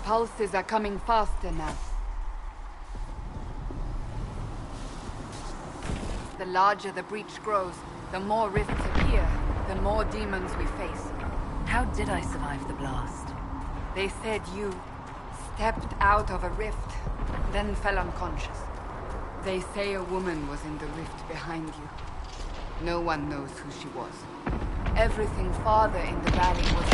pulses are coming faster now. The larger the breach grows, the more rifts appear, the more demons we face. How did I survive the blast? They said you stepped out of a rift, then fell unconscious. They say a woman was in the rift behind you. No one knows who she was. Everything farther in the valley was...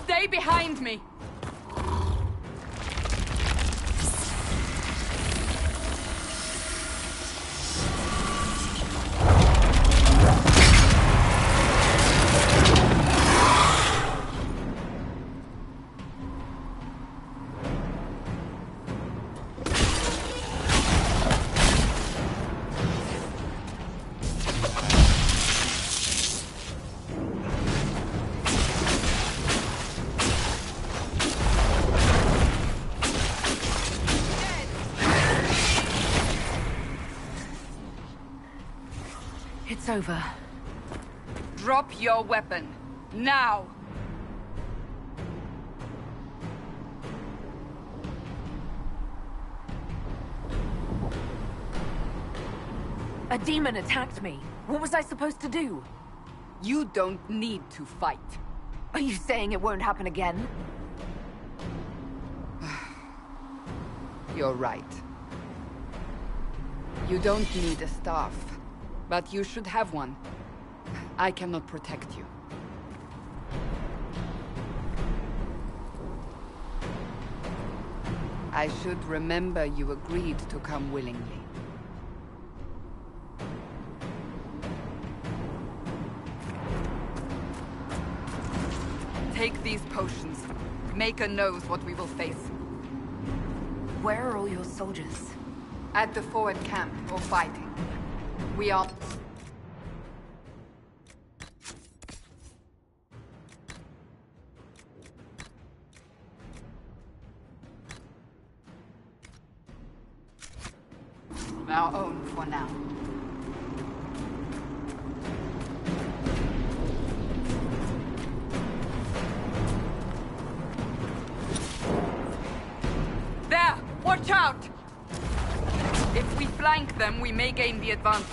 Stay behind me! It's over. Drop your weapon. Now! A demon attacked me. What was I supposed to do? You don't need to fight. Are you saying it won't happen again? You're right. You don't need a staff, but you should have one. I cannot protect you. I should remember you agreed to come willingly. Take these potions. Maker knows what we will face. Where are all your soldiers? At the forward camp, or fighting. We are... our own for now. There! Watch out! If we flank them, we may gain the advantage.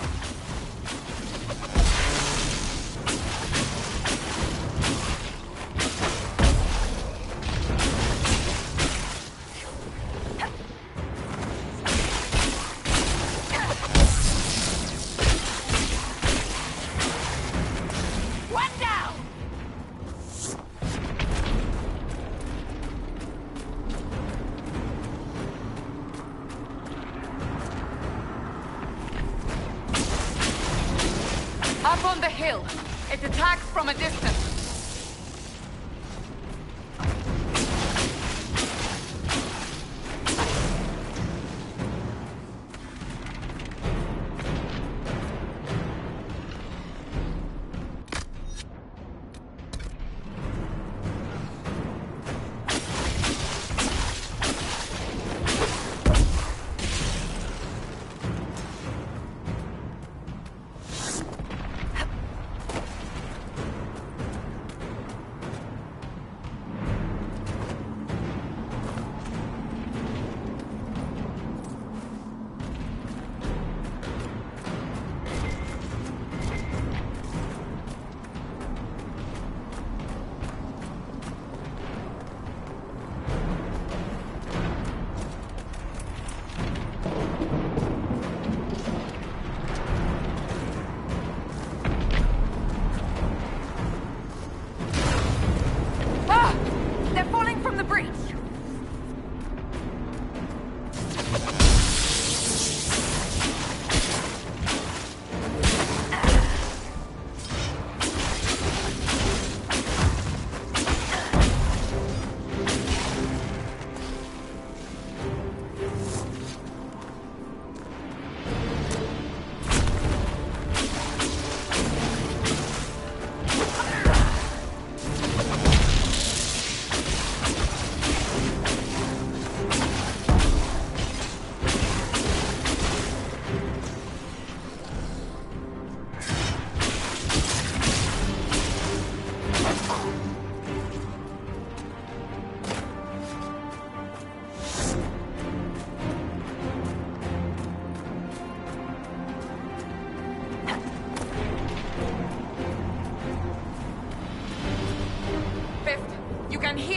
Up on the hill. It attacks from a distance.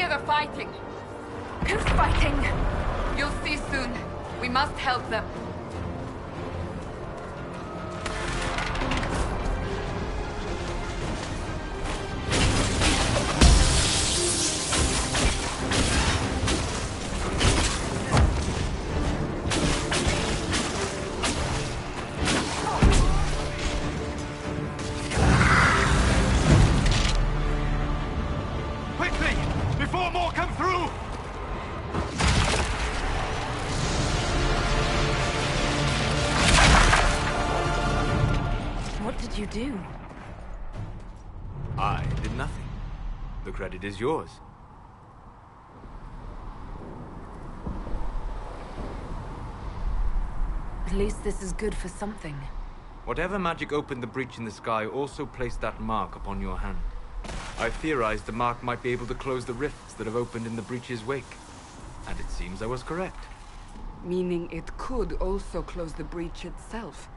they're fighting. Who's fighting? You'll see soon. We must help them. You do? I did nothing. The credit is yours. At least this is good for something. Whatever magic opened the breach in the sky also placed that mark upon your hand. I theorized the mark might be able to close the rifts that have opened in the breach's wake. And it seems I was correct. Meaning it could also close the breach itself.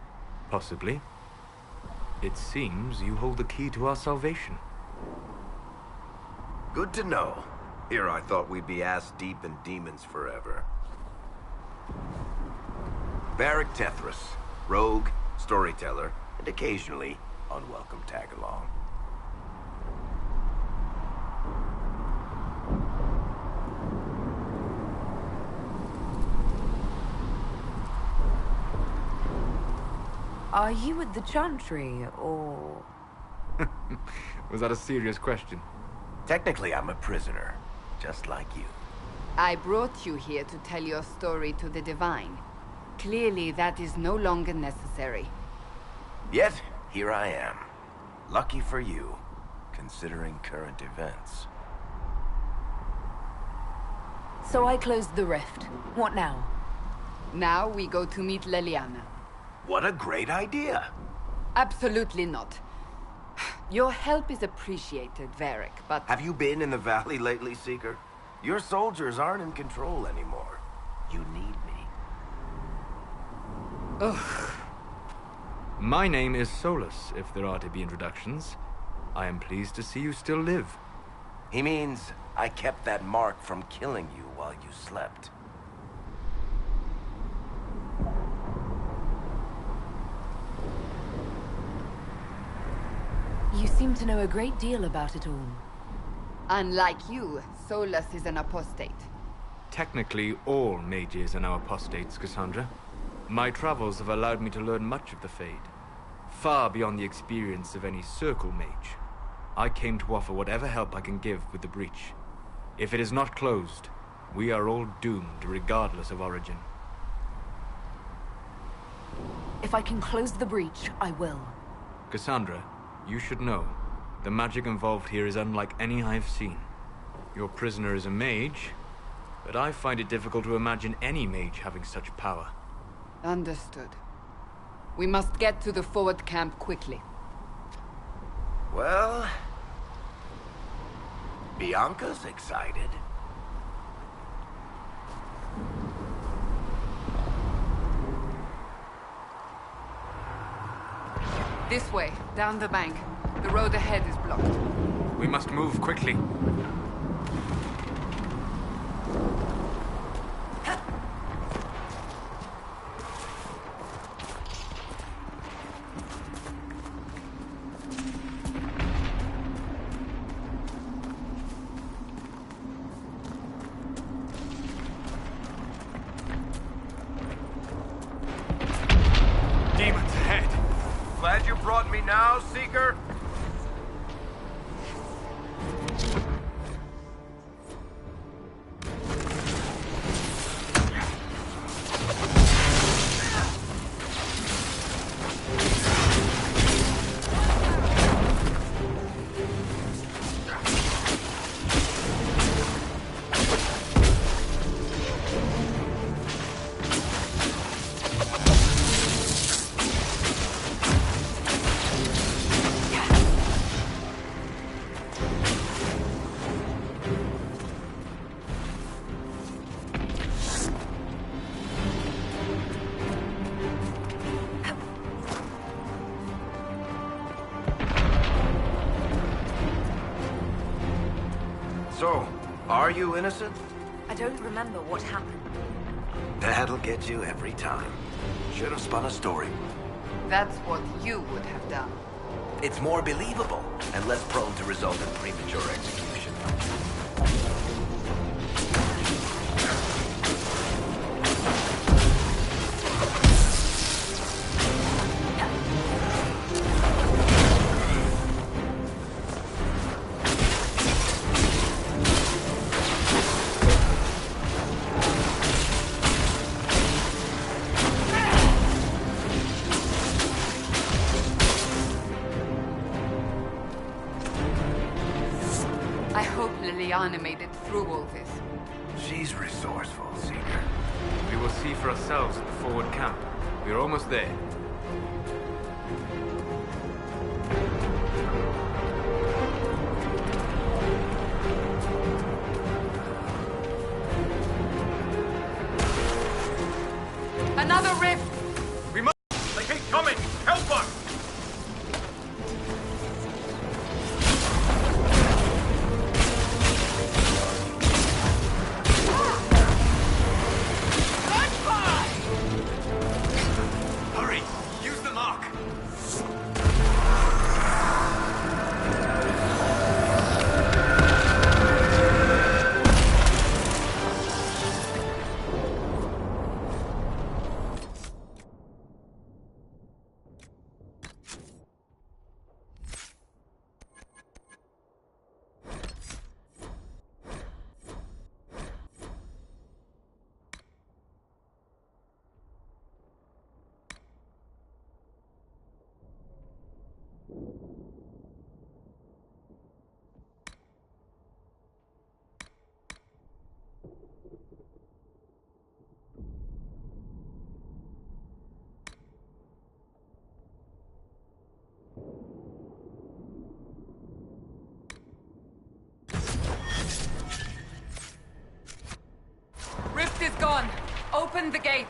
Possibly. It seems you hold the key to our salvation. Good to know. Here I thought we'd be ass-deep in demons forever. Varric Tethras, rogue, storyteller, and occasionally unwelcome tag-along. Are you at the Chantry, or...? Was that a serious question? Technically, I'm a prisoner, just like you. I brought you here to tell your story to the Divine. Clearly, that is no longer necessary. Yet, here I am. Lucky for you, considering current events. So I closed the rift. What now? Now we go to meet Leliana. What a great idea! Absolutely not. Your help is appreciated, Varric, but... Have you been in the valley lately, Seeker? Your soldiers aren't in control anymore. You need me. Ugh. My name is Solus, if there are to be introductions. I am pleased to see you still live. He means I kept that mark from killing you while you slept. You seem to know a great deal about it all. Unlike you, Solus is an apostate. Technically, all mages are now apostates, Cassandra. My travels have allowed me to learn much of the Fade. Far beyond the experience of any circle mage. I came to offer whatever help I can give with the breach. If it is not closed, we are all doomed regardless of origin. If I can close the breach, I will. Cassandra, you should know, the magic involved here is unlike any I've seen. Your prisoner is a mage, but I find it difficult to imagine any mage having such power. Understood. We must get to the forward camp quickly. Well... Bianca's excited. This way, down the bank. The road ahead is blocked. We must move quickly. Demons ahead! Glad you brought me now, Seeker? Are you innocent? I don't remember what happened. That'll get you every time. Should have spun a story. That's what you would have done. It's more believable and less prone to result in premature execution. I hope Liliana made it through all this. She's resourceful, Seeker. We will see for ourselves at the forward camp. We're almost there. Another rift! We must... They keep coming! Help us! Hurry! Use the mark! Rift is gone. Open the gate.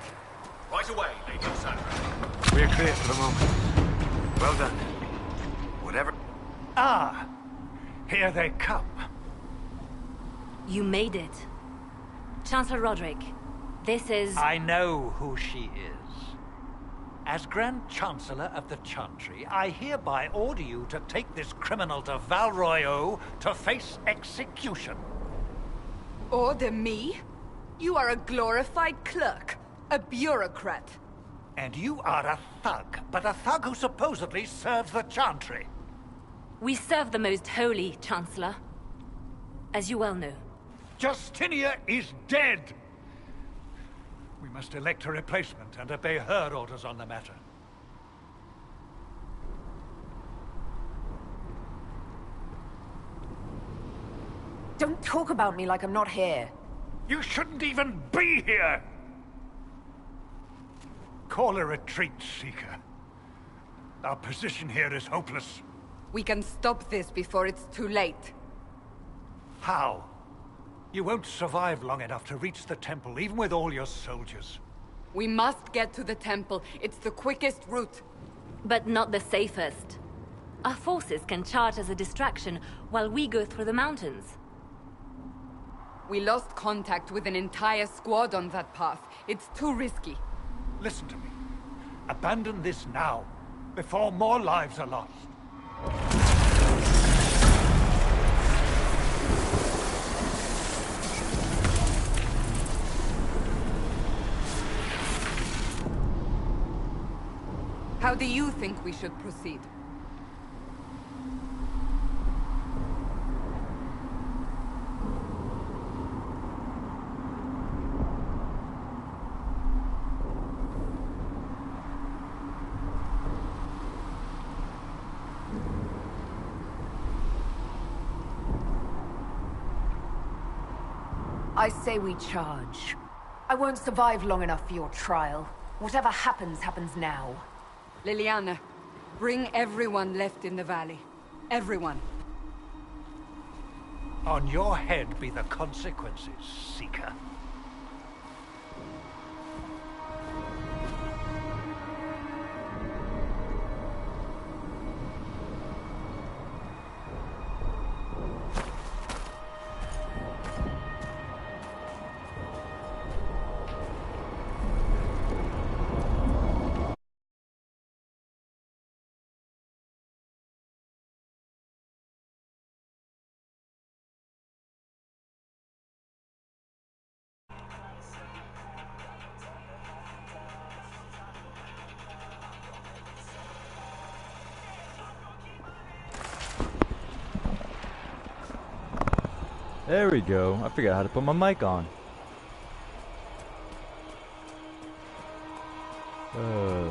Right away, Lady Sandra. We're clear for the moment. Well done. Whatever. Ah, here they come. You made it. Chancellor Roderick, this is... I know who she is. As Grand Chancellor of the Chantry, I hereby order you to take this criminal to Val Royeaux to face execution. Order me? You are a glorified clerk, a bureaucrat. And you are a thug, but a thug who supposedly serves the Chantry. We serve the most holy, Chancellor. As you well know. Justinia is dead! We must elect a replacement and obey her orders on the matter. Don't talk about me like I'm not here. You shouldn't even be here! Call a retreat, Seeker. Our position here is hopeless. We can stop this before it's too late. How? You won't survive long enough to reach the temple, even with all your soldiers. We must get to the temple. It's the quickest route. But not the safest. Our forces can charge as a distraction while we go through the mountains. We lost contact with an entire squad on that path. It's too risky. Listen to me. Abandon this now, before more lives are lost. How do you think we should proceed? I say we charge. I won't survive long enough for your trial. Whatever happens, happens now. Liliana, bring everyone left in the valley. Everyone. On your head be the consequences, Seeker. There we go. I figured out how to put my mic on. They're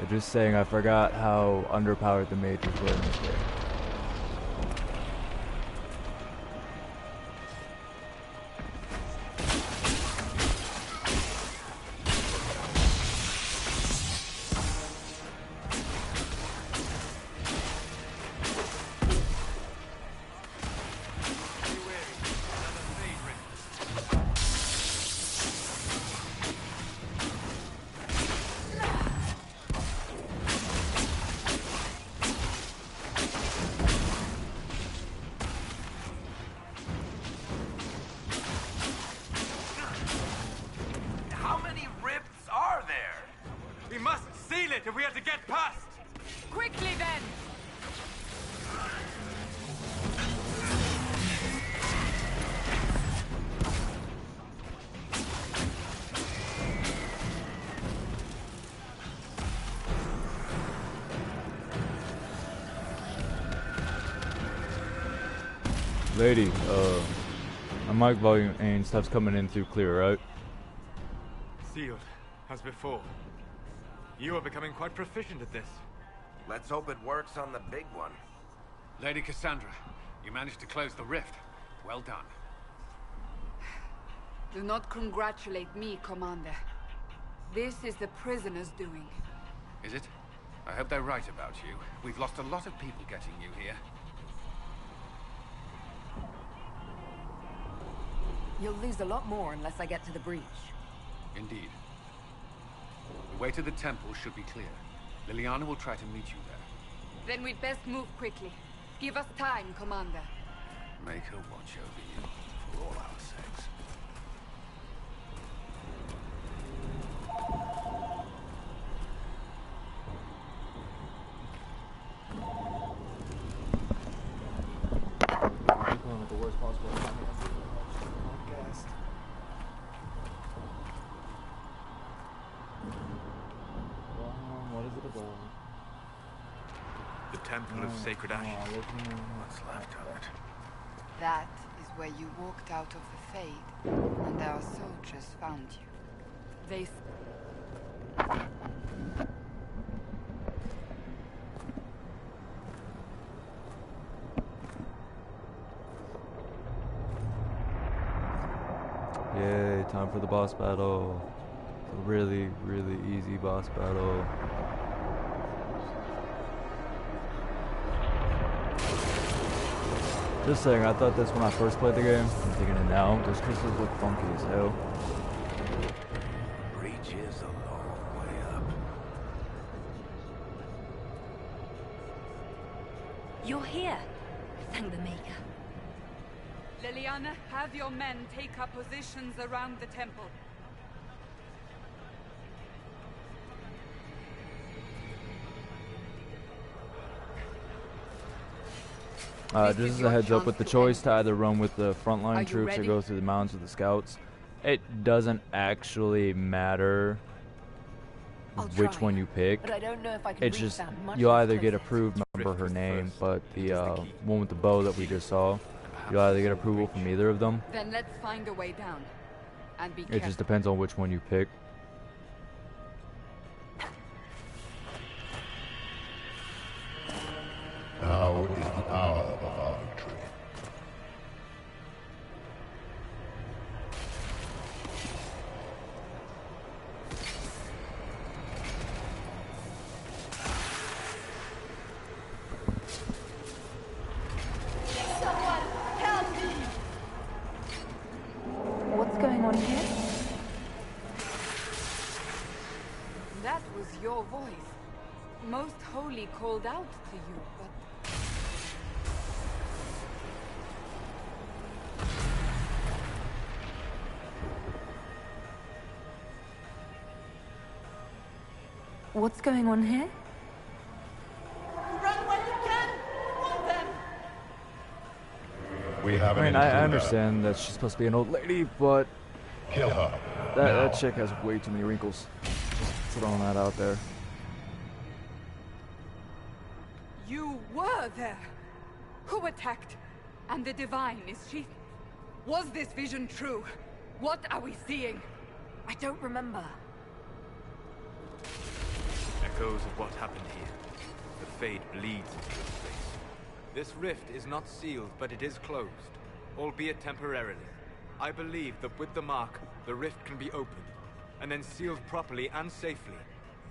just saying I forgot how underpowered the mages were in this game. If we have to get past! Quickly then! Lady, my mic volume and stuff's coming in through clear, right? Sealed, as before. You are becoming quite proficient at this. Let's hope it works on the big one. Lady Cassandra, you managed to close the rift. Well done. Do not congratulate me, Commander. This is the prisoner's doing. Is it? I hope they're right about you. We've lost a lot of people getting you here. You'll lose a lot more unless I get to the breach. Indeed. The way to the temple should be clear. Liliana will try to meet you there. Then we'd best move quickly. Give us time, Commander. Make her watch over you, for all our sakes. At the worst possible time podcast. What is it about? The Temple of Sacred Ashes. What's left of it? That is where you walked out of the Fade, and our soldiers found you. They... Yay, time for the boss battle. It's a really, really easy boss battle. Just saying, I thought this when I first played the game. I'm thinking it now, just because it look funky as hell. Breach is a long way up. You're here. Thank the Maker. Liliana, have your men take up positions around the temple. Just as a heads up, with the choice to either run with the frontline troops or go through the mountains with the scouts, it doesn't actually matter which one you pick. But I don't know if I can It's just you either get approved, remember her name, but the one with the bow that we just saw, you either get approval from either of them. Then let's find a way down. And be It careful. just depends on which one you pick. Now is the hour of our victory. Someone help me! What's going on here? That was your voice. Most Holy called out to you, but... What's going on here? Run when you can! Want them! We have I an mean, I intruder. understand that she's supposed to be an old lady, but Kill her. that chick has way too many wrinkles. Just throwing that out there. You were there! Who attacked? And the Divine, is she... Was this vision true? What are we seeing? I don't remember. Echoes of what happened here. The Fade bleeds into this place. This rift is not sealed, but it is closed, albeit temporarily. I believe that with the mark, the rift can be opened, and then sealed properly and safely.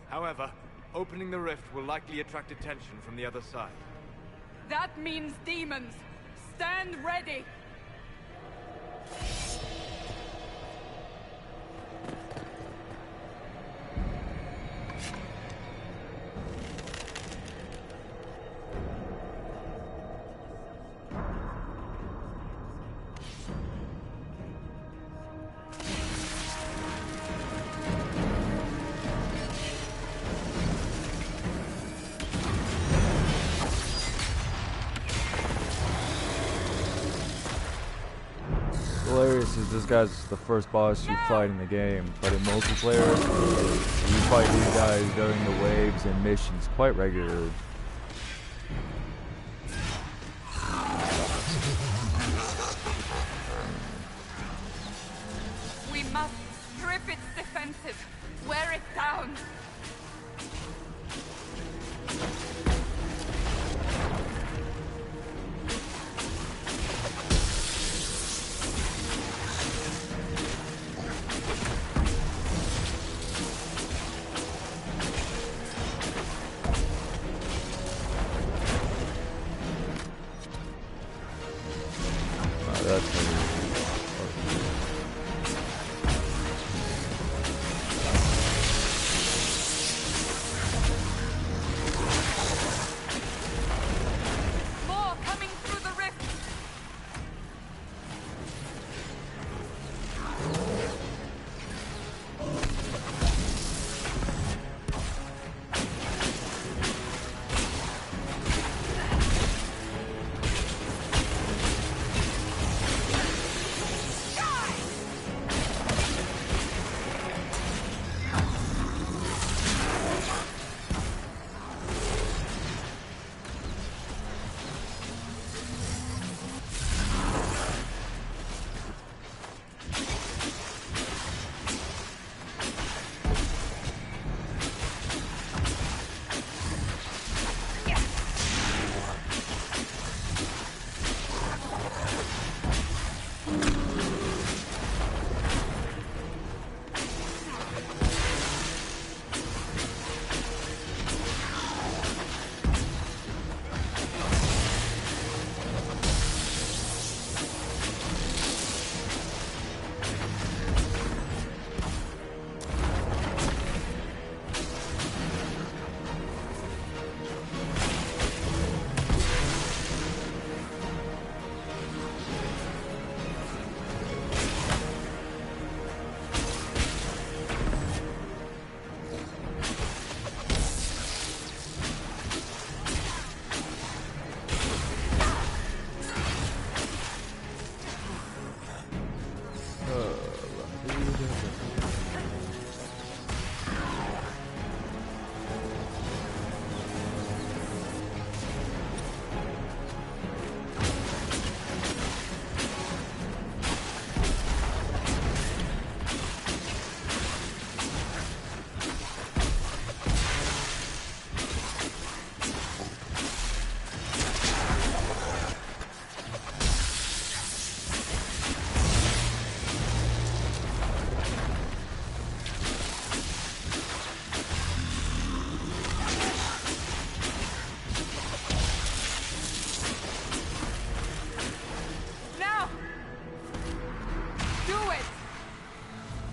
However, opening the rift will likely attract attention from the other side. That means demons! Stand ready! Hilarious is this guy's the first boss you fight in the game, but in multiplayer, you fight these guys during the waves and missions quite regularly. We must strip its defenses, wear it down.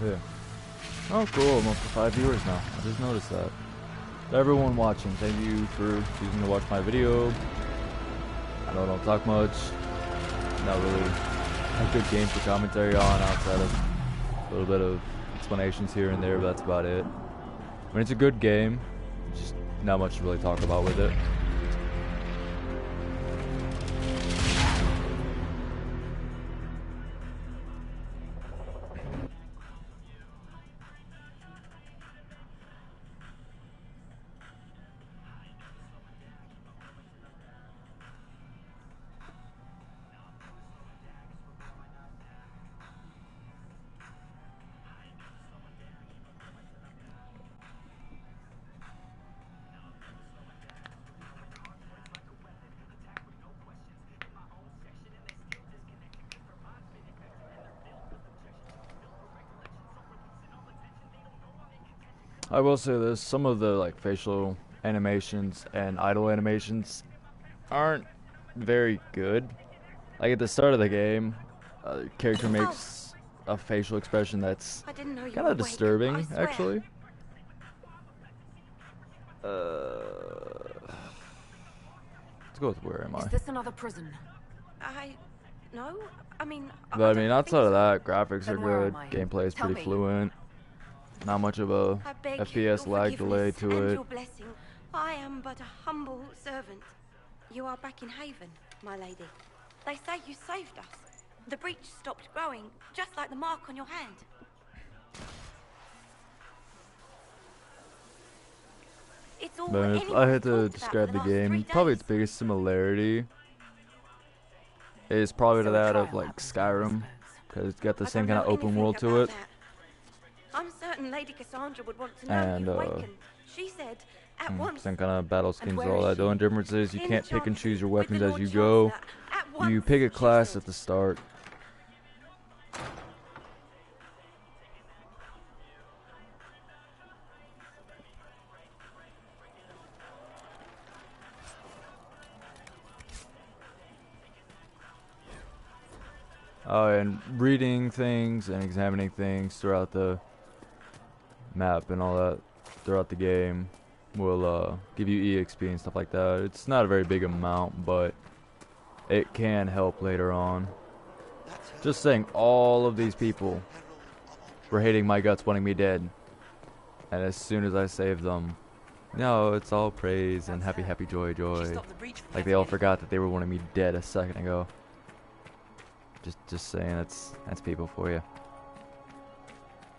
Yeah. Oh, cool. I'm up to 5 viewers now. I just noticed that. To everyone watching, thank you for choosing to watch my video. I know I don't talk much. Not really a good game for commentary on outside of a little bit of explanations here and there, but that's about it. I mean, it's a good game. Just not much to really talk about with it. I will say this: some of the like facial animations and idle animations aren't very good. Like at the start of the game, the character makes a facial expression that's kind of disturbing, actually. Let's go with where am I? Is this another prison? No. I mean, But I mean, outside of that, graphics are Then where good. am I? Gameplay is Tell pretty me. fluent. Not much of a I beg FPS your lag delay forgiveness to and it. your blessing. I am but a humble servant. You are back in Haven, my lady. They say you saved us. The breach stopped growing, just like the mark on your hand. It's all But if anyone I had to talked about describe for the last game, 3 probably days. its biggest similarity is probably to So a that of trial like happens now, I Skyrim, suppose. because it's got the I same don't kind of know open anything world to about it. that. I'm certain Lady Cassandra would want to know And, you awakened. She said at once. Same kind of battle schemes, where all is that. The only she? difference is you In can't pick and Chancery choose your with the weapons as Lord you go. Chancellor. At You once, pick a she class said. at the start. Oh, and reading things and examining things throughout the map and all that throughout the game will give you EXP and stuff like that. It's not a very big amount, but it can help later on. Just saying, all of these people were hating my guts, wanting me dead. And as soon as I saved them, no, it's all praise and happy, happy, joy, joy. Like they all forgot that they were wanting me dead a second ago. Just saying, that's people for you.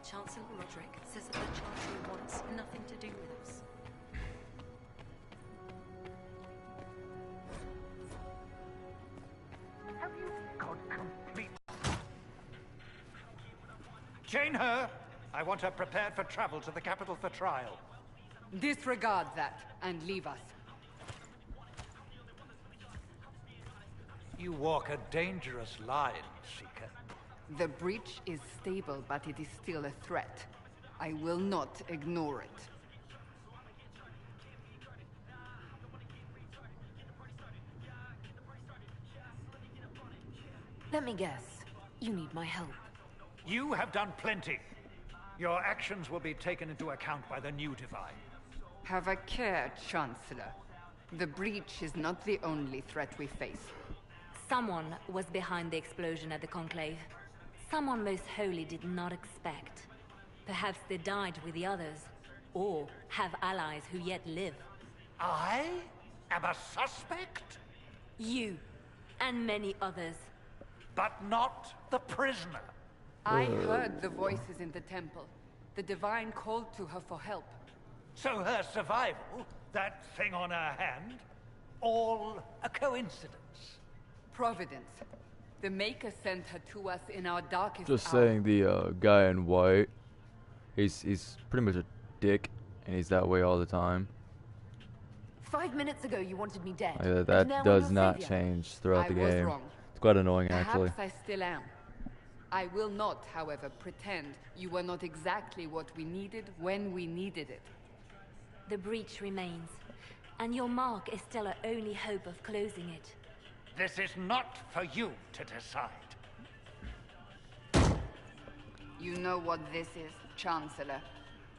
Chancellor Roderick says that the Chancery wants nothing to do with us. Have you got complete... Jane Her! I want her prepared for travel to the capital for trial. Disregard that and leave us. You walk a dangerous line, Seeker. The breach is stable, but it is still a threat. I will not ignore it. Let me guess. You need my help. You have done plenty. Your actions will be taken into account by the new Divine. Have a care, Chancellor. The breach is not the only threat we face. Someone was behind the explosion at the Conclave. Someone most holy did not expect. Perhaps they died with the others, or have allies who yet live. I am a suspect? You, and many others. But not the prisoner. I heard the voices in the temple. The Divine called to her for help. So her survival, that thing on her hand, all a coincidence. Providence. The Maker sent her to us in our darkest Just hour. saying, the guy in white, he's pretty much a dick, and he's that way all the time. 5 minutes ago, you wanted me dead. Like, and that now I'm does your not savior. change throughout I the was game. wrong. It's quite annoying, actually. Perhaps I still am. I will not, however, pretend you were not exactly what we needed when we needed it. The breach remains, and your mark is still our only hope of closing it. This is not for you to decide. You know what this is, Chancellor.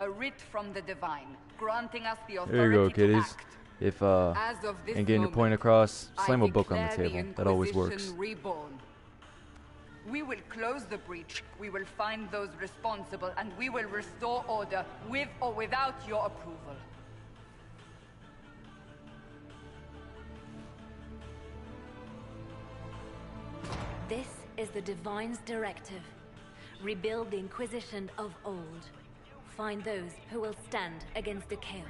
A writ from the Divine, granting us the authority There you go, to kiddies. act. If As of this and getting your moment, point across, I slam a book on the declare table. That always works. Inquisition reborn. We will close the breach, we will find those responsible, and we will restore order, with or without your approval. This is the Divine's directive. Rebuild the Inquisition of old. Find those who will stand against the chaos.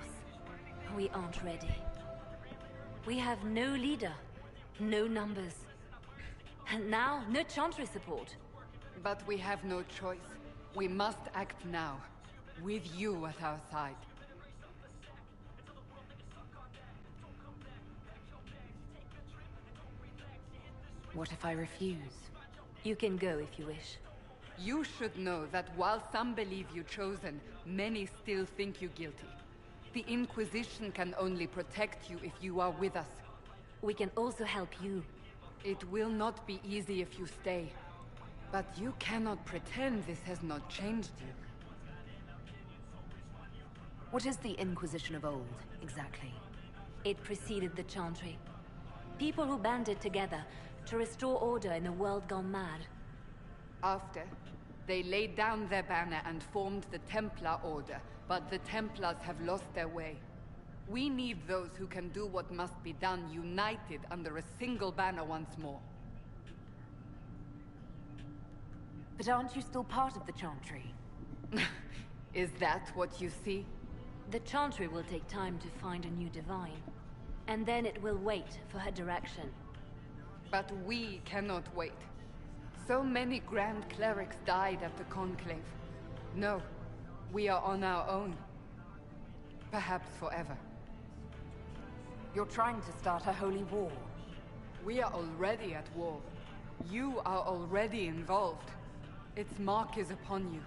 We aren't ready. We have no leader, no numbers. And now, no Chantry support. But we have no choice. We must act now, with you at our side. What if I refuse? You can go if you wish. You should know that while some believe you chosen, many still think you guilty. The Inquisition can only protect you if you are with us. We can also help you. It will not be easy if you stay. But you cannot pretend this has not changed you. What is the Inquisition of old, exactly? It preceded the Chantry. People who banded together to restore order in a world gone mad. After, they laid down their banner and formed the Templar Order, but the Templars have lost their way. We need those who can do what must be done, united under a single banner once more. But aren't you still part of the Chantry? Is that what you see? The Chantry will take time to find a new divine. And then it will wait for her direction. But we cannot wait. So many Grand Clerics died at the Conclave. No, we are on our own. Perhaps forever. You're trying to start a holy war. We are already at war. You are already involved. Its mark is upon you.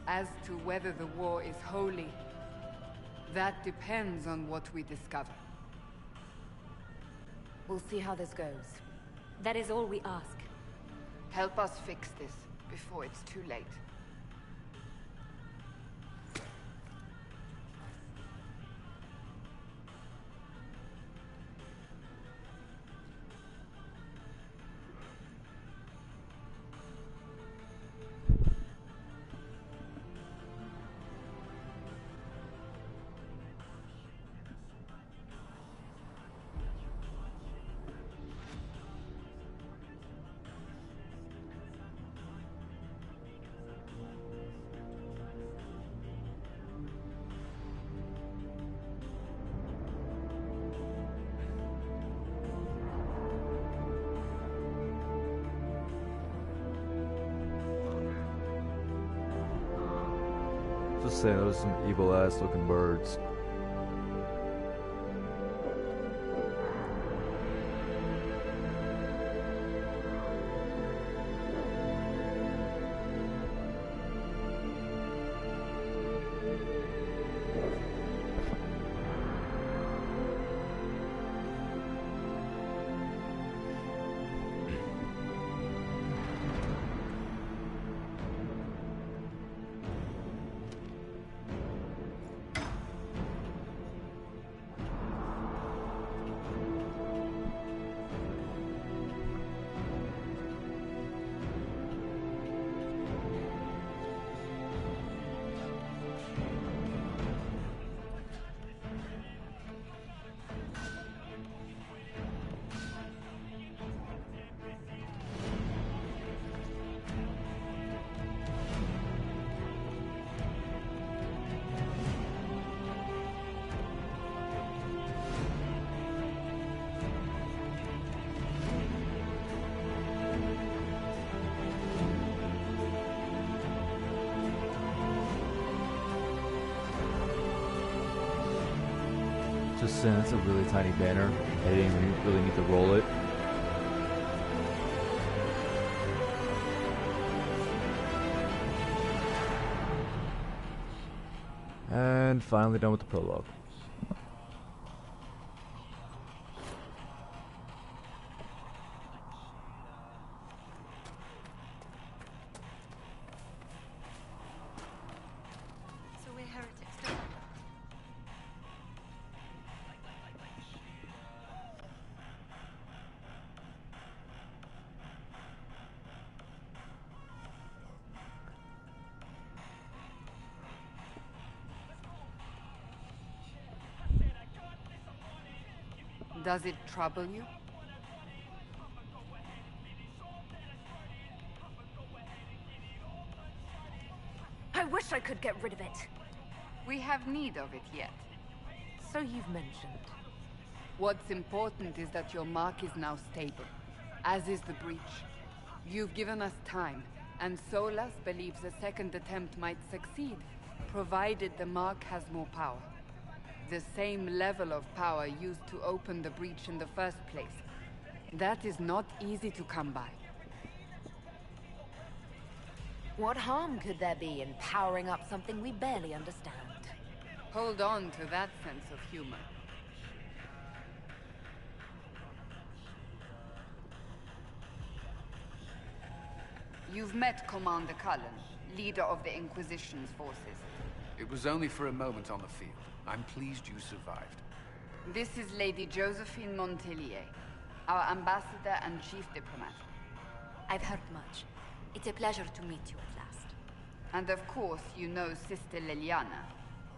As to whether the war is holy, that depends on what we discover. We'll see how this goes. That is all we ask. Help us fix this before it's too late. Just saying, those are some evil ass looking birds. Just saying, it's a really tiny banner. I didn't even really need to roll it. And finally done with the prologue. So we're heretics too. Does it trouble you? I wish I could get rid of it. We have need of it yet. So you've mentioned. What's important is that your mark is now stable, as is the breach. You've given us time, and Solas believes a second attempt might succeed, provided the mark has more power. The same level of power used to open the breach in the first place. That is not easy to come by. What harm could there be in powering up something we barely understand? Hold on to that sense of humor. You've met Commander Cullen, leader of the Inquisition's forces. It was only for a moment on the field. I'm pleased you survived. This is Lady Josephine Montelier, our ambassador and chief diplomat. I've heard much. It's a pleasure to meet you at last. And of course, you know Sister Liliana.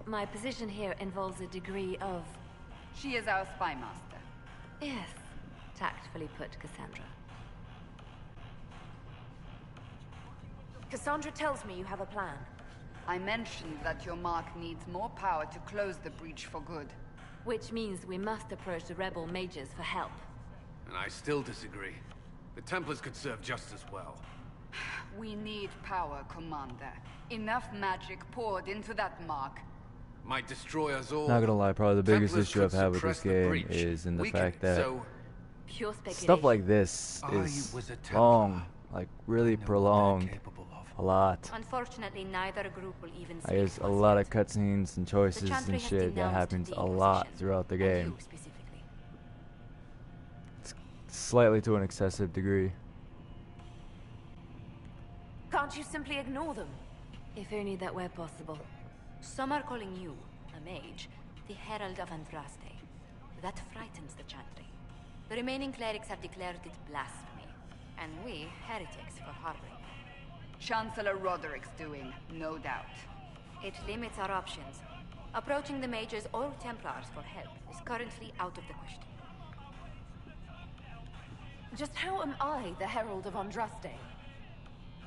My position here involves a degree of... She is our spy master. Yes, tactfully put, Cassandra. Cassandra tells me you have a plan. I mentioned that your mark needs more power to close the breach for good. Which means we must approach the rebel mages for help. And I still disagree. The Templars could serve just as well. We need power, Commander. Enough magic poured into that mark. Might destroy us all. Not gonna lie, probably the biggest Templars issue I've could had with this suppress the game breach. is in the Weaken fact it, that so Pure speculation. stuff like this is long, like really prolonged a lot. Unfortunately, neither group will even speak. There's a lot of cutscenes and choices and shit that happens a lot throughout the game. It's slightly to an excessive degree. Can't you simply ignore them? If only that were possible. Some are calling you, a mage, the Herald of Andraste. That frightens the Chantry. The remaining clerics have declared it blasphemy, and we, heretics, for harboring. Chancellor Roderick's doing, no doubt. It limits our options. Approaching the mages or Templars for help is currently out of the question. Just how am I the Herald of Andraste?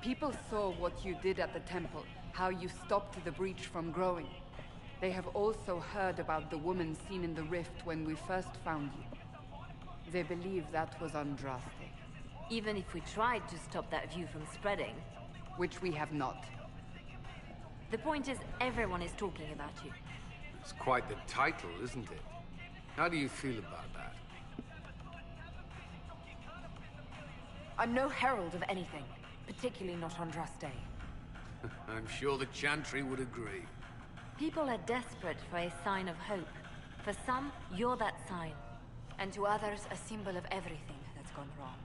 People saw what you did at the temple, how you stopped the breach from growing. They have also heard about the woman seen in the rift when we first found you. They believe that was Andraste. Even if we tried to stop that view from spreading. Which we have not. The point is, everyone is talking about you. It's quite the title, isn't it? How do you feel about that? I'm no herald of anything, particularly not Andraste. I'm sure the Chantry would agree. People are desperate for a sign of hope. For some, you're that sign. And to others, a symbol of everything that's gone wrong.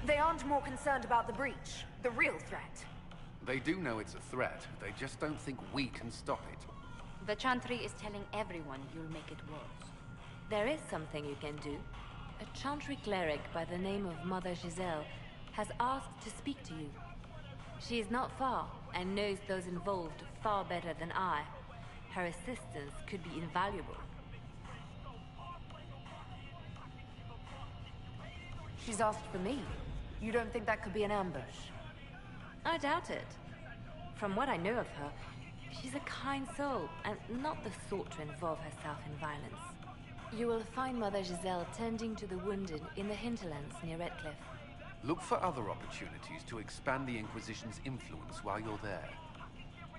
They aren't more concerned about the breach, the real threat. They do know it's a threat. They just don't think we can stop it. The Chantry is telling everyone you'll make it worse. There is something you can do. A Chantry cleric by the name of Mother Giselle has asked to speak to you. She is not far and knows those involved far better than I. Her assistance could be invaluable. She's asked for me. You don't think that could be an ambush? I doubt it. From what I know of her, she's a kind soul and not the sort to involve herself in violence. You will find Mother Giselle tending to the wounded in the hinterlands near Redcliffe. Look for other opportunities to expand the Inquisition's influence while you're there.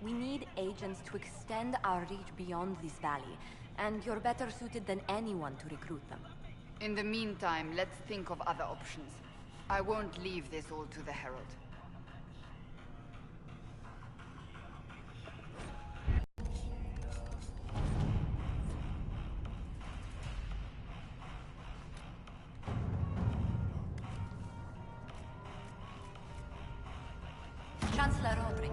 We need agents to extend our reach beyond this valley, and you're better suited than anyone to recruit them. In the meantime, let's think of other options. I won't leave this all to the Herald. Chancellor Roderick.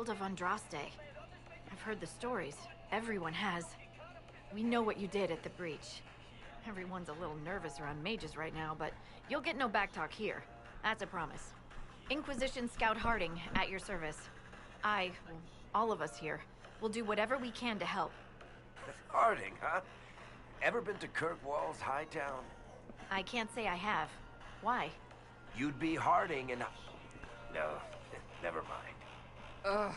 Herald of Andraste. I've heard the stories. Everyone has. We know what you did at the breach. Everyone's a little nervous around mages right now, but you'll get no backtalk here. That's a promise. Inquisition Scout Harding, at your service. All of us here, will do whatever we can to help. Harding, huh? Ever been to Kirkwall's Hightown? I can't say I have. Why? You'd be Harding and... No, never mind. Ugh.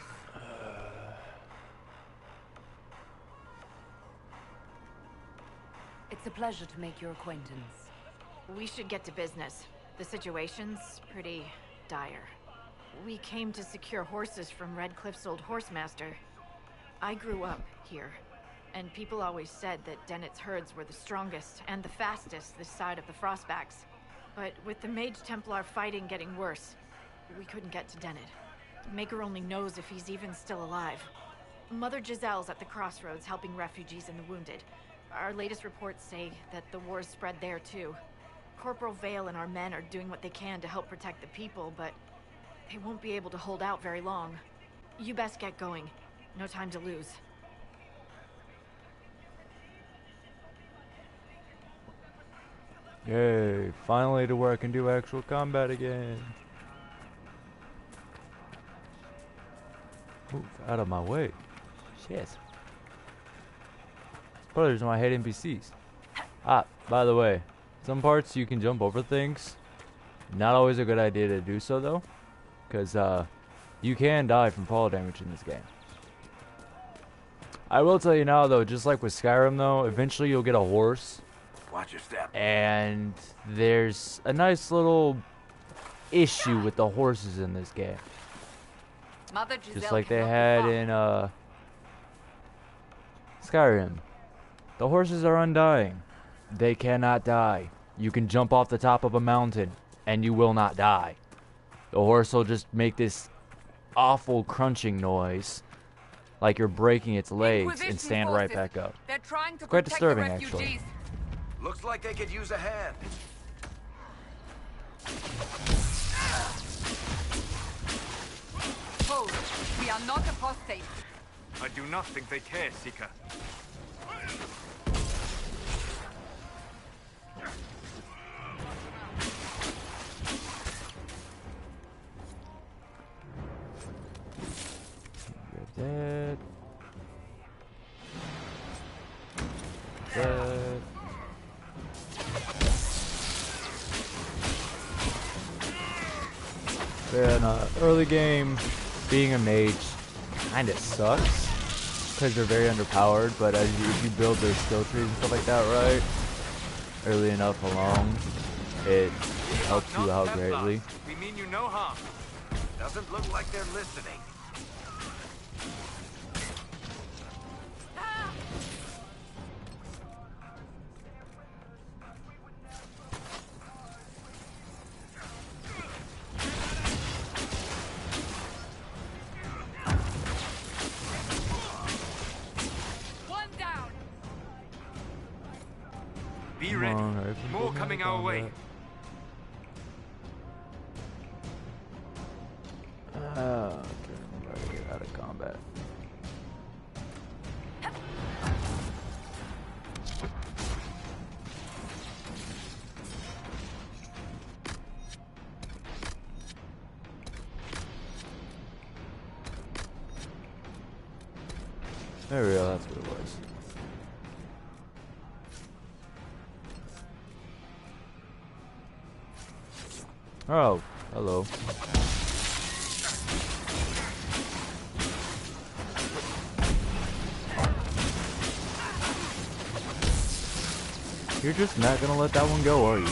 It's a pleasure to make your acquaintance. We should get to business. The situation's pretty dire. We came to secure horses from Redcliffe's old horsemaster. I grew up here, and people always said that Dennett's herds were the strongest and the fastest this side of the Frostbacks. But with the Mage Templar fighting getting worse, we couldn't get to Dennett. Maker only knows if he's even still alive. Mother Giselle's at the crossroads helping refugees and the wounded. Our latest reports say that the war's spread there too. Corporal Vale and our men are doing what they can to help protect the people, but they won't be able to hold out very long. You best get going. No time to lose. Yay, finally to where I can do actual combat again. Move out of my way. Shit. Probably the reason why I hate NPCs. Ah, by the way, some parts you can jump over things. Not always a good idea to do so though, because you can die from fall damage in this game. I will tell you now though, just like with Skyrim though, eventually you'll get a horse. Watch your step. And there's a nice little issue with the horses in this game. Just like they had in Skyrim. The horses are undying. They cannot die. You can jump off the top of a mountain and you will not die. The horse will just make this awful crunching noise like you're breaking its legs and stand right back up. They're trying to Quite protect disturbing, the refugees. actually. Looks like they could use a hand. Hold. We are not apostates. I do not think they care, Seeker. Dead. Dead. Yeah, early game, being a mage kind of sucks because they're very underpowered. But if you build their skill trees and stuff like that right, early enough along, it helps you out greatly. We mean you no harm. Doesn't look like they're listening. Be ready. More coming our way. Okay, I'm about to get out of combat. There we go, that's what it was. Oh, hello. You're just not gonna let that one go, are you?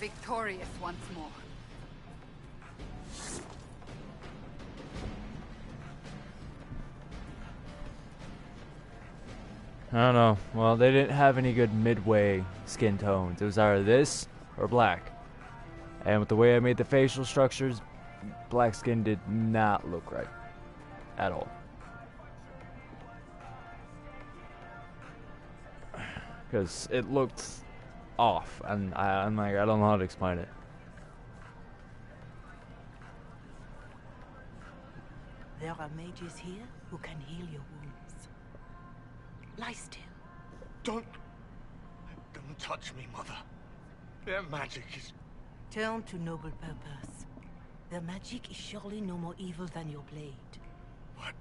victorious once more. I don't know. Well, they didn't have any good midway skin tones. It was either this or black. And with the way I made the facial structures, black skin did not look right. At all. Because it looked off. And I'm like, I don't know how to explain it. There are mages here who can heal your wounds. Lie still. Don't touch me, Mother. Their magic is... Turn to noble purpose. Their magic is surely no more evil than your blade. What?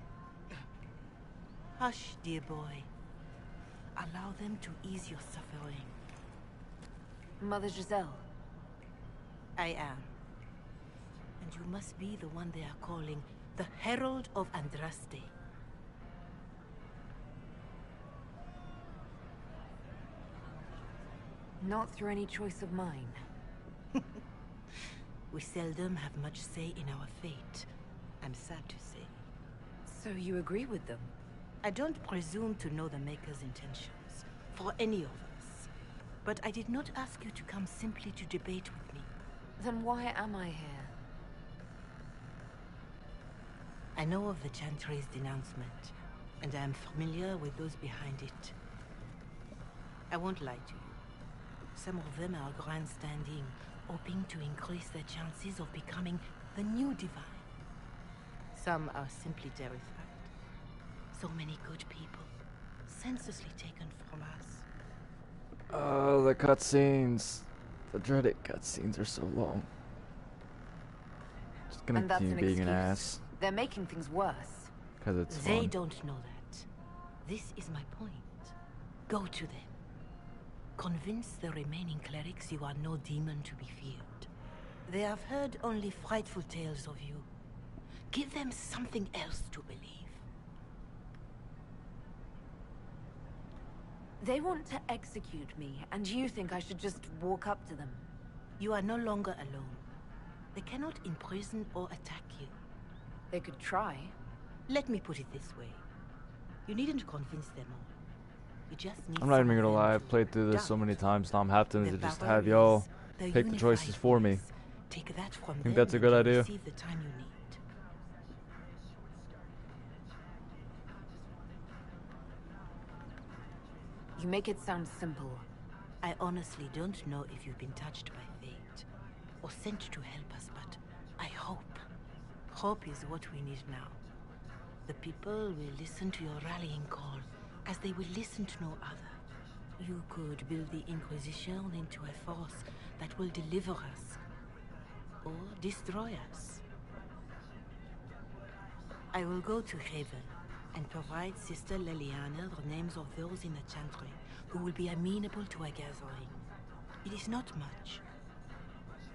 Hush, dear boy. Allow them to ease your suffering. Mother Giselle. I am. And you must be the one they are calling the Herald of Andraste. Not through any choice of mine. We seldom have much say in our fate, I'm sad to say. So you agree with them? I don't presume to know the Maker's intentions, for any of us. But I did not ask you to come simply to debate with me. Then why am I here? I know of the Chantry's denouncement, and I am familiar with those behind it. I won't lie to you. Some of them are grandstanding, hoping to increase their chances of becoming the new divine. Some are simply terrified. So many good people, senselessly taken from us. Oh, the cutscenes. The dreaded cutscenes are so long. Just gonna keep being an ass. They're making things worse. Because it's They fun. don't know that. This is my point. Go to them. Convince the remaining clerics you are no demon to be feared. They have heard only frightful tales of you. Give them something else to believe. They want to execute me, and you think I should just walk up to them? You are no longer alone. They cannot imprison or attack you. They could try. Let me put it this way. You needn't convince them all. You just need I'm not even gonna lie, I've played through this so many times now I'm having to just have y'all pick the choices for me. Take that from Think that's a good idea? receive the time you need. You make it sound simple. I honestly don't know if you've been touched by fate or sent to help us, but I hope. Hope is what we need now. The people will listen to your rallying call, as they will listen to no other. You could build the Inquisition into a force that will deliver us, or destroy us. I will go to Haven and provide Sister Leliana the names of those in the Chantry who will be amenable to a gathering. It is not much,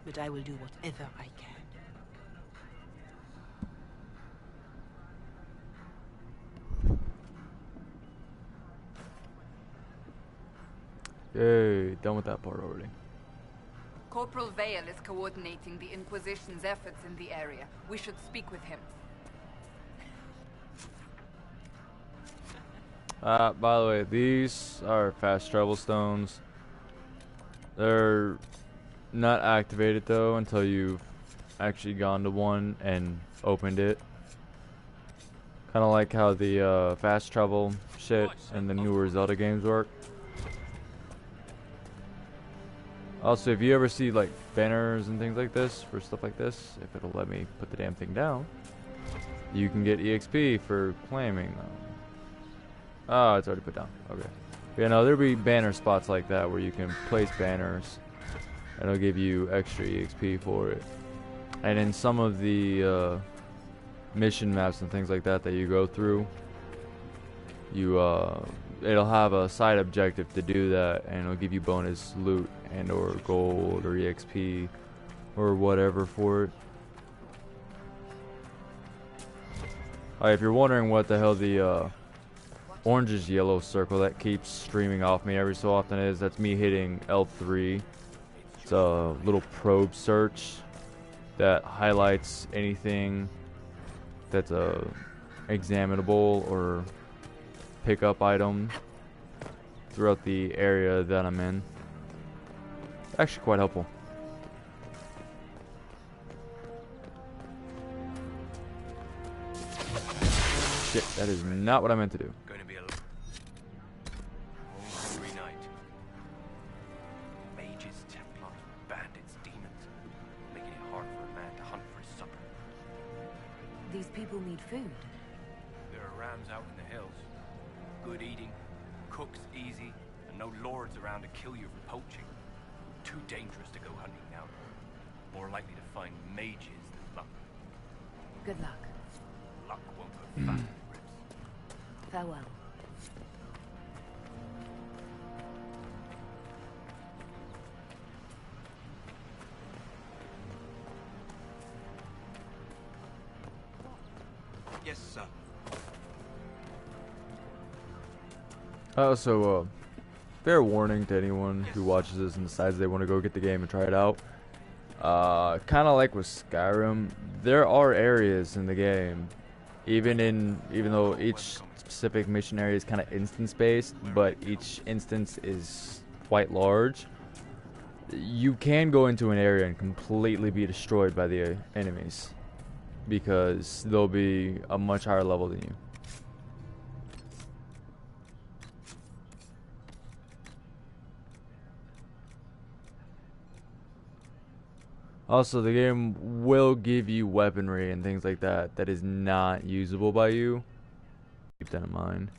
but I will do whatever I can. Yay, done with that part already. Corporal Vale is coordinating the Inquisition's efforts in the area. We should speak with him. By the way, these are fast travel stones. They're not activated though until you've actually gone to one and opened it. Kind of like how the fast travel shit in the newer Zelda games work. Also, if you ever see like banners and things like this for stuff like this, if it'll let me put the damn thing down, you can get EXP for claiming them. Oh, it's already put down. Okay. Yeah, no, there'll be banner spots like that where you can place banners, and it'll give you extra EXP for it. And in some of the mission maps and things like that that you go through, you it'll have a side objective to do that, and it'll give you bonus loot and or gold or EXP or whatever for it. If you're wondering what the hell the orange yellow circle that keeps streaming off me every so often is, that's me hitting L3 It's a little probe search that highlights anything that's examinable or pickup item throughout the area that I'm in. Actually quite helpful. Shit, that is not what I meant to do. Going to be a hungry night. Mages, Templars, bandits, demons, making it hard for a man to hunt for his supper. These people need food. There are rams out in the hills. Good eating, cooks easy, and no lords around to kill you for poaching. Too dangerous to go hunting now. More likely to find mages than luck. Good luck. Luck won't put fat in the ribs. Farewell. Yes, sir. Also, fair warning to anyone who watches this and decides they want to go get the game and try it out. Kind of like with Skyrim, there are areas in the game, even though each specific mission area is kind of instance-based, but each instance is quite large. You can go into an area and completely be destroyed by the enemies because they'll be a much higher level than you. Also, the game will give you weaponry and things like that that is not usable by you. Keep that in mind.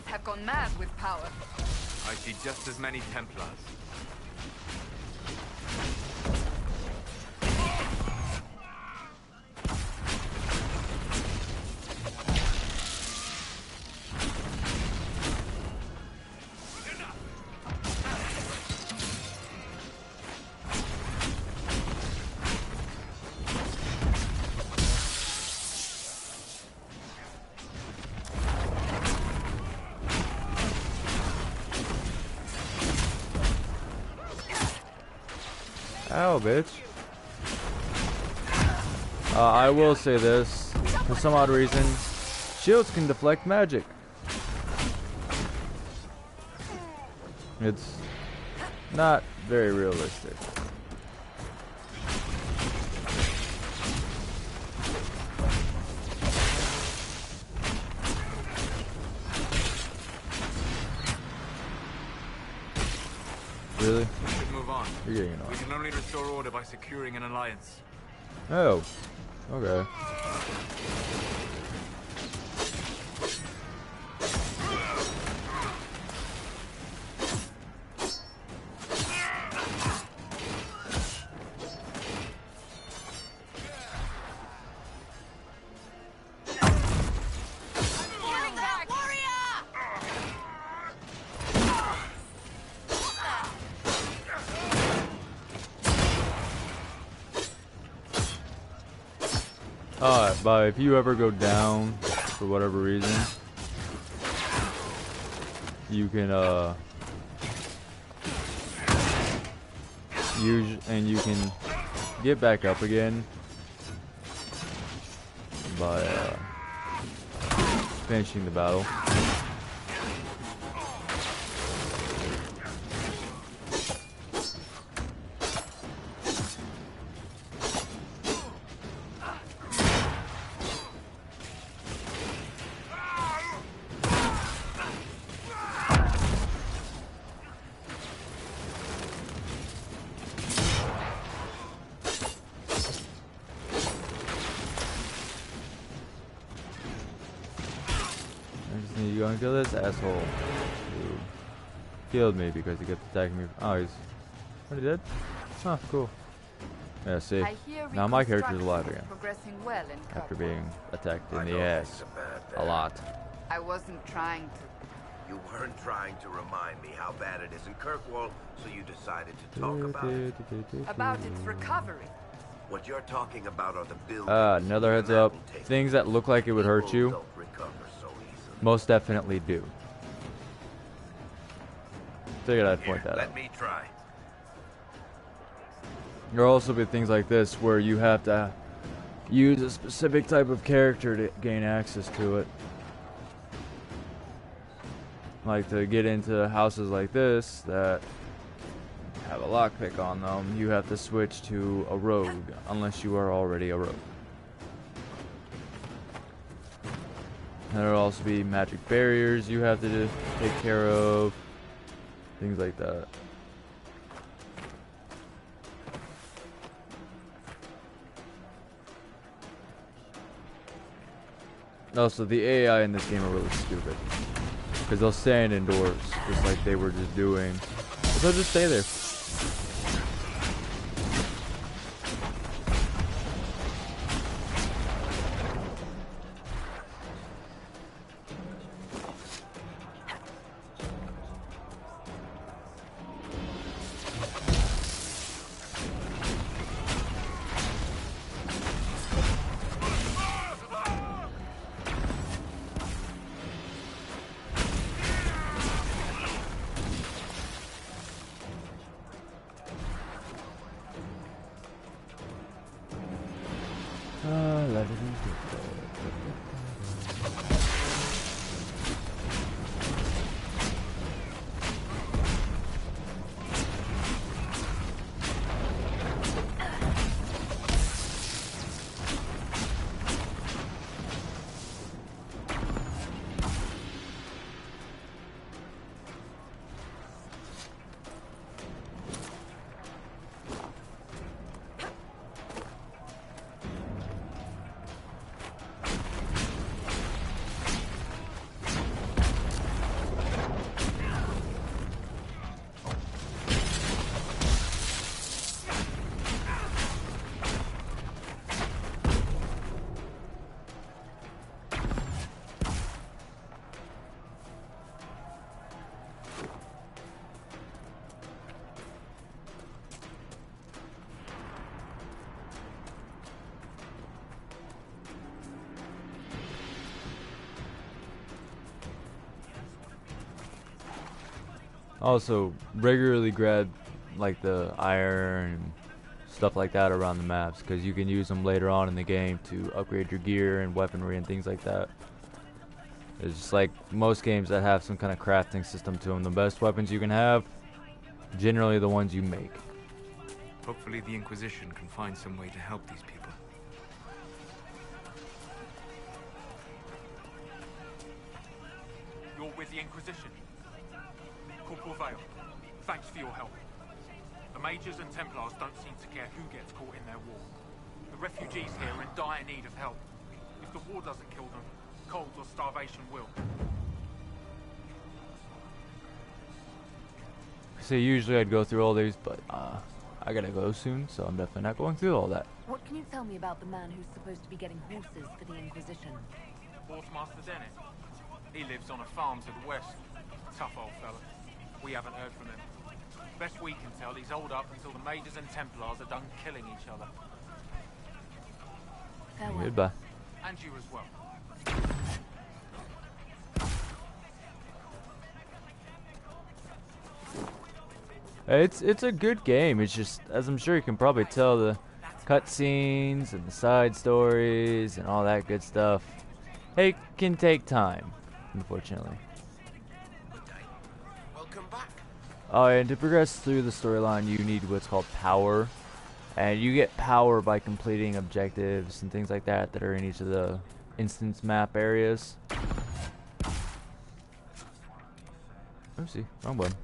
Have gone mad with power. I see just as many Templars. Ow, bitch. I will say this. For some odd reason, shields can deflect magic. It's not very realistic. Really? We should move on. You're getting annoyed. We can only restore order by securing an alliance. Oh. Okay. But if you ever go down for whatever reason, you can you can get back up again by finishing the battle. You gonna kill this asshole who killed me because he kept attacking me? Oh, he's already dead? Oh, cool. Yeah, see. I hear Now my character's alive again. progressing well in After Kirkwall. being attacked in the ass a lot. I wasn't trying to. You weren't trying to remind me how bad it is in Kirkwall, so you decided to talk about it. About its recovery. What you're talking about are the buildings. Another heads up. Things that look like it would hurt you, Don't recover so easily. most definitely do. Figured I'd point that out. Let me try. There'll also be things like this where you have to use a specific type of character to gain access to it. Like to get into houses like this that have a lockpick on them, you have to switch to a rogue unless you are already a rogue. And there'll also be magic barriers you have to take care of, things like that. Also, the AI in this game are really stupid. Because they'll stand indoors, just like they were just doing. But they'll just stay there. Also, regularly grab like the iron and stuff like that around the maps, because you can use them later on in the game to upgrade your gear and weaponry and things like that. It's just like most games that have some kind of crafting system to them. The best weapons you can have, generally the ones you make. Hopefully the Inquisition can find some way to help these people. You're with the Inquisition? Corporal Vale, thanks for your help. The Mages and Templars don't seem to care who gets caught in their war. The refugees here are in dire need of help. If the war doesn't kill them, cold or starvation will. See, usually I'd go through all these, but I gotta go soon, so I'm definitely not going through all that. What can you tell me about the man who's supposed to be getting horses for the Inquisition? Horsemaster Dennis. He lives on a farm to the west. Tough old fella. We haven't heard from him. Best we can tell, he's holed up until the Mages and Templars are done killing each other. Farewell. Goodbye. And you as well. It's a good game. It's just, as I'm sure you can probably tell, the cutscenes and the side stories and all that good stuff, it can take time, unfortunately. Oh, and to progress through the storyline, you need what's called power, and you get power by completing objectives and things like that that are in each of the instance map areas. Oopsie, wrong button.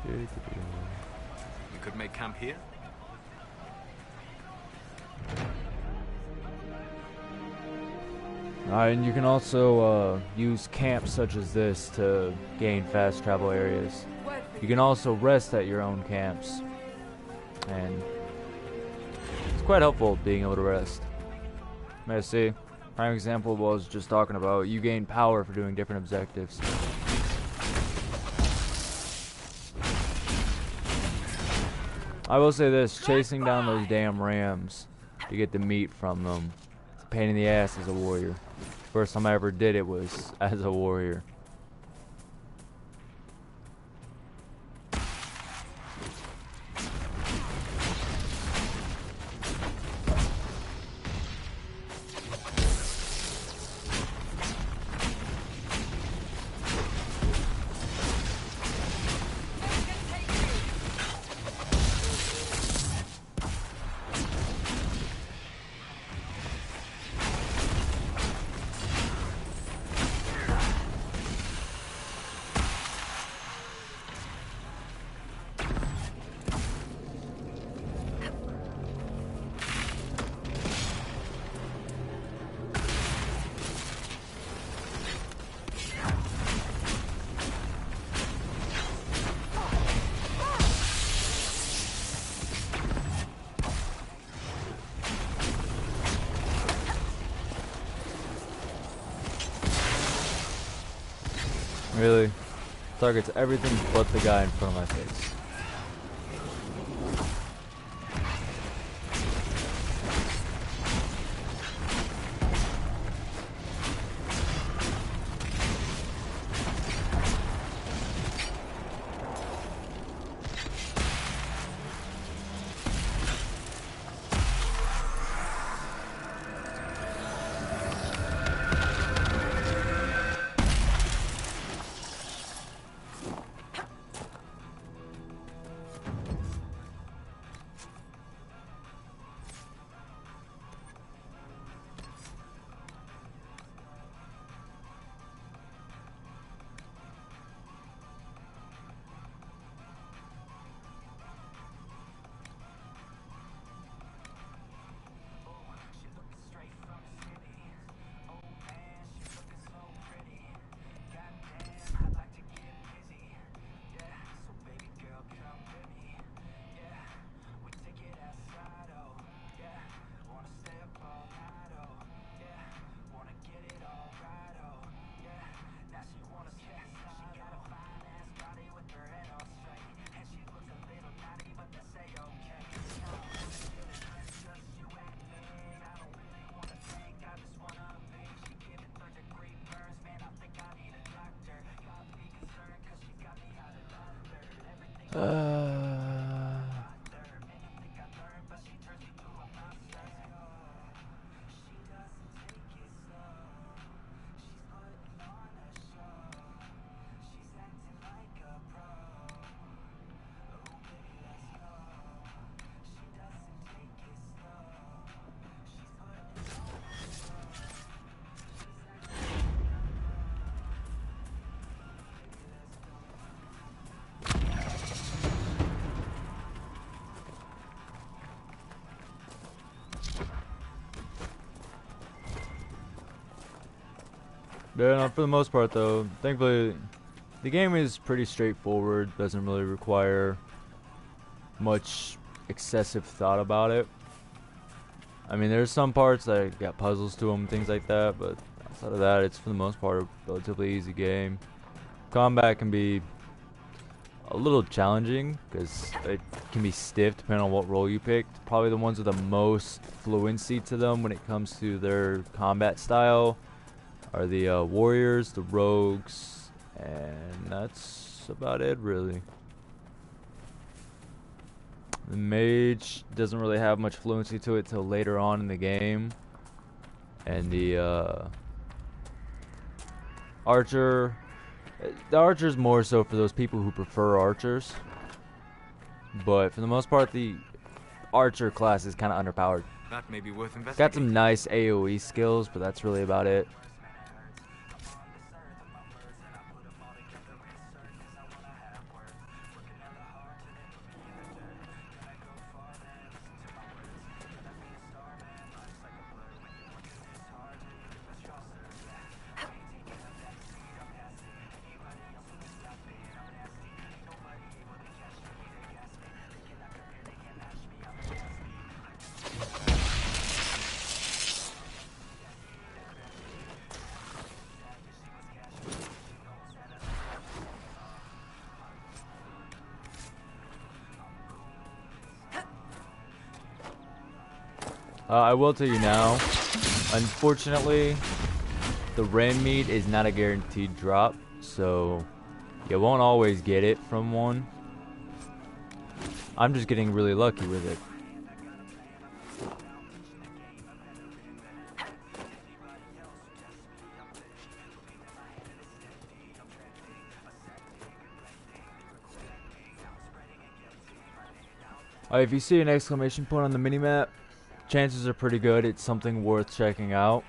You could make camp here? And you can also use camps such as this to gain fast travel areas. You can also rest at your own camps, and it's quite helpful being able to rest. May I see? Prime example of what I was just talking about. You gain power for doing different objectives. I will say this, chasing down those damn rams to get the meat from them, it's a pain in the ass as a warrior. First time I ever did it was as a warrior. Really? Targets everything but the guy in front of my face. Yeah, no, for the most part though, thankfully the game is pretty straightforward, doesn't really require much excessive thought about it. I mean, there's some parts that got puzzles to them, things like that, but outside of that, it's for the most part a relatively easy game. Combat can be a little challenging because it can be stiff depending on what role you pick. Probably the ones with the most fluency to them when it comes to their combat style are the warriors, the rogues, and that's about it really. The mage doesn't really have much fluency to it till later on in the game, and the archer, the archer's more so for those people who prefer archers, but for the most part the archer class is kind of underpowered. That may be worth investigating. Got some nice AoE skills, but that's really about it. I will tell you now, unfortunately, the ram meat is not a guaranteed drop, so you won't always get it from one. I'm just getting really lucky with it. If you see an exclamation point on the minimap, chances are pretty good it's something worth checking out.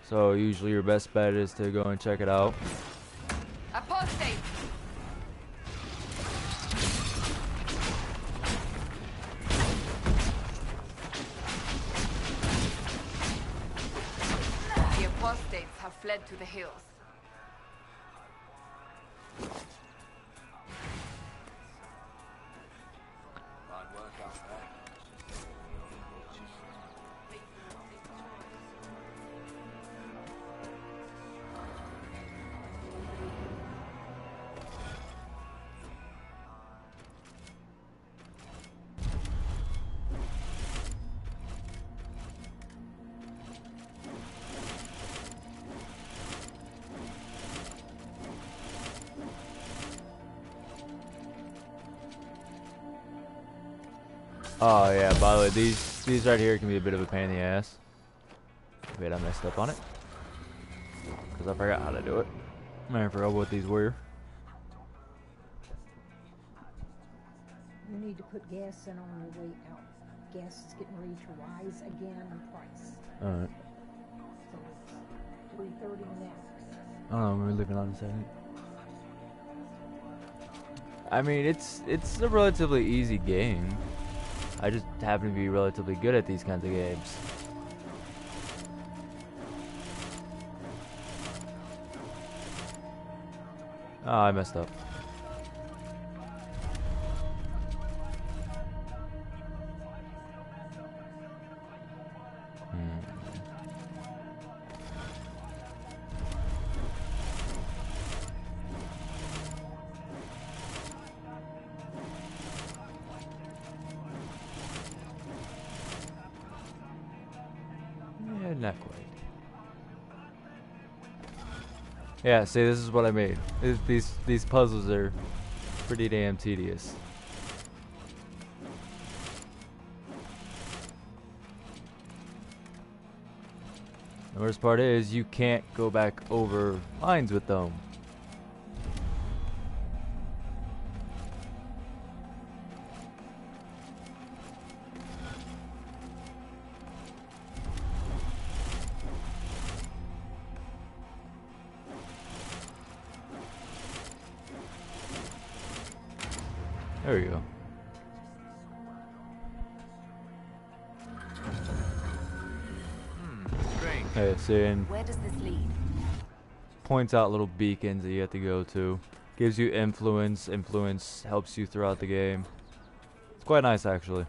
So usually your best bet is to go and check it out. Apostate! The apostates have fled to the hills. Oh yeah, by the way, these right here can be a bit of a pain in the ass. Wait, I messed up on it. Because I forgot how to do it. I forgot what these were. You need to put gas in on your way out. Gas is getting ready to rise again in price. Alright. So it's 3:30 now. I don't know, we're leaving on a second. I mean, it's a relatively easy game. I just happen to be relatively good at these kinds of games. Oh, I messed up. Not quite. Yeah, see, this is what I made. These puzzles are pretty damn tedious. The worst part is you can't go back over lines with them. There we go. Strange. Okay, see, and Where does this lead? points out little beacons that you have to go to. Gives you influence. Influence helps you throughout the game. It's quite nice, actually.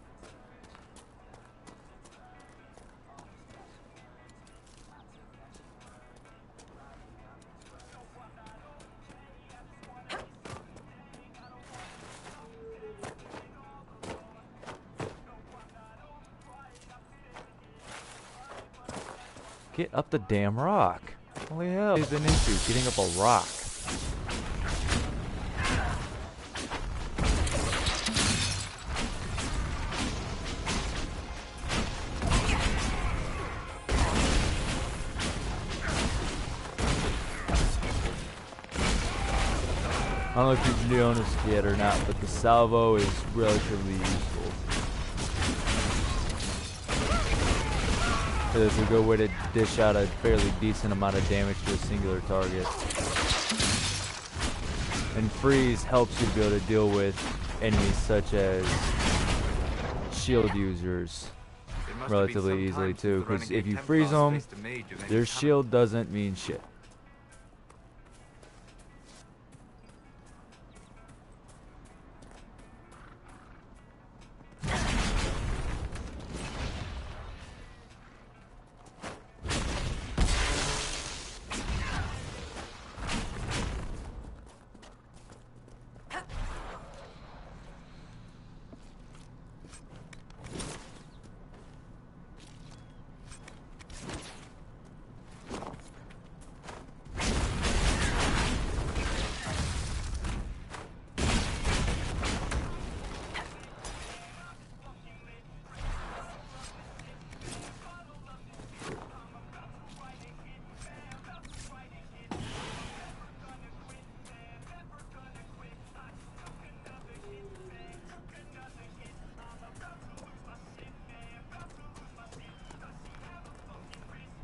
Get up the damn rock. Holy hell, it's an issue getting up a rock. I don't know if you've noticed yet or not, but the salvo is relatively useful. It's a good way to dish out a fairly decent amount of damage to a singular target. And freeze helps you be able to deal with enemies such as shield users relatively easily too, because if you freeze them, their shield doesn't mean shit.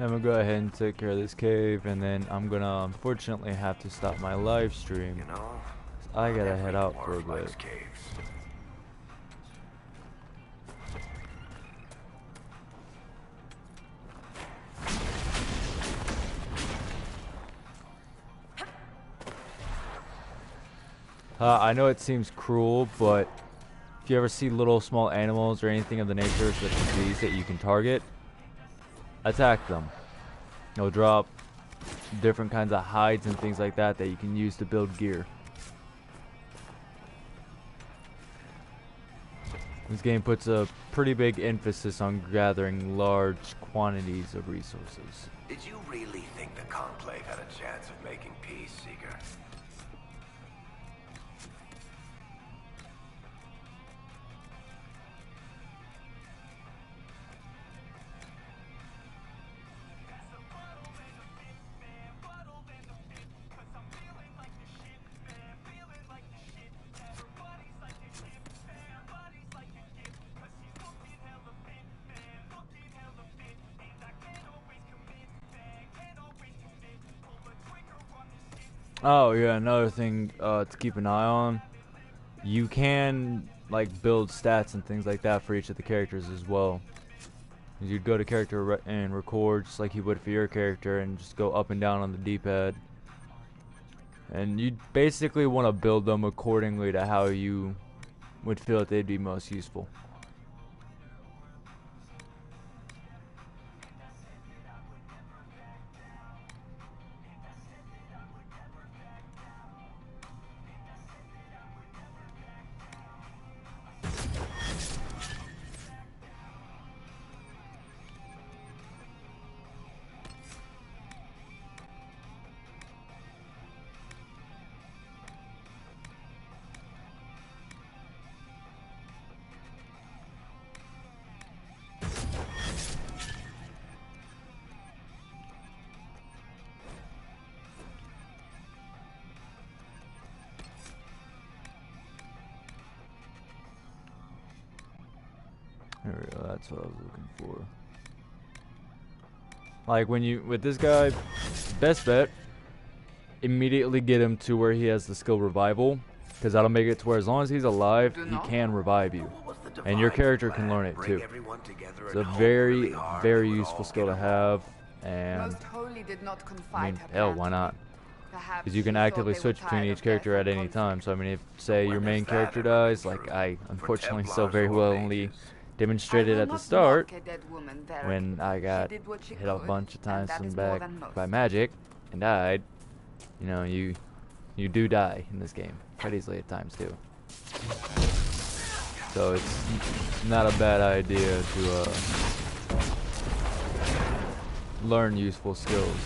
I'm gonna go ahead and take care of this cave, and then I'm gonna unfortunately have to stop my live stream. You know, I gotta head out for a bit. I know it seems cruel, but if you ever see little small animals or anything of the nature such as these that you can target, attack them. They'll drop different kinds of hides and things like that that you can use to build gear. This game puts a pretty big emphasis on gathering large quantities of resources. Did you really think the Conclave had a chance of making peace, Seeker? Oh yeah, another thing to keep an eye on. You can like build stats and things like that for each of the characters as well. You'd go to character and record just like you would for your character, and just go up and down on the D-pad. And you basically want to build them accordingly to how you would feel that they'd be most useful. There we go, that's what I was looking for. Like when you, with this guy, best bet, immediately get him to where he has the skill revival, because that'll make it to where as long as he's alive, he can revive you. And your character can learn it too. It's a very, very useful skill to have, and I mean, hell, why not? Because you can actively switch between each character at any time. So I mean, if say your main character dies, like I unfortunately so very well only demonstrated at the start when I got hit a bunch of times from back by magic and died. You know, you do die in this game quite easily at times too. So it's not a bad idea to learn useful skills.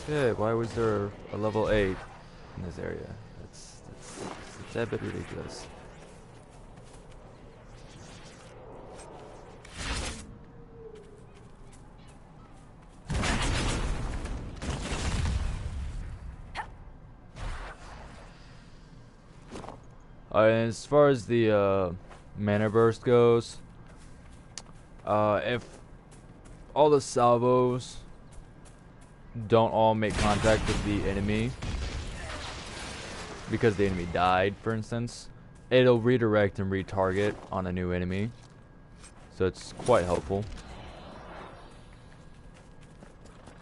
Yeah, why was there a level 8 in this area? It's a bit ridiculous. And as far as the mana burst goes, if all the salvos don't all make contact with the enemy because the enemy died, for instance, it'll redirect and retarget on a new enemy, so it's quite helpful.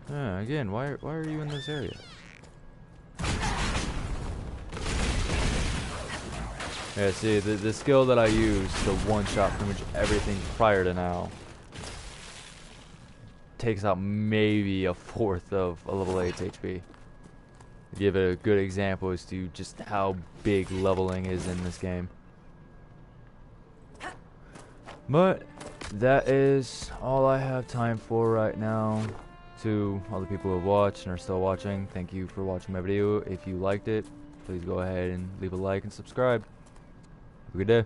Again, why are you in this area? Yeah, see, the skill that I use to one-shot pretty much everything prior to now takes out maybe a fourth of a level 8's HP. To give it a good example as to just how big leveling is in this game. But that is all I have time for right now. To all the people who have watched and are still watching, thank you for watching my video. If you liked it, please go ahead and leave a like and subscribe. Have a good day.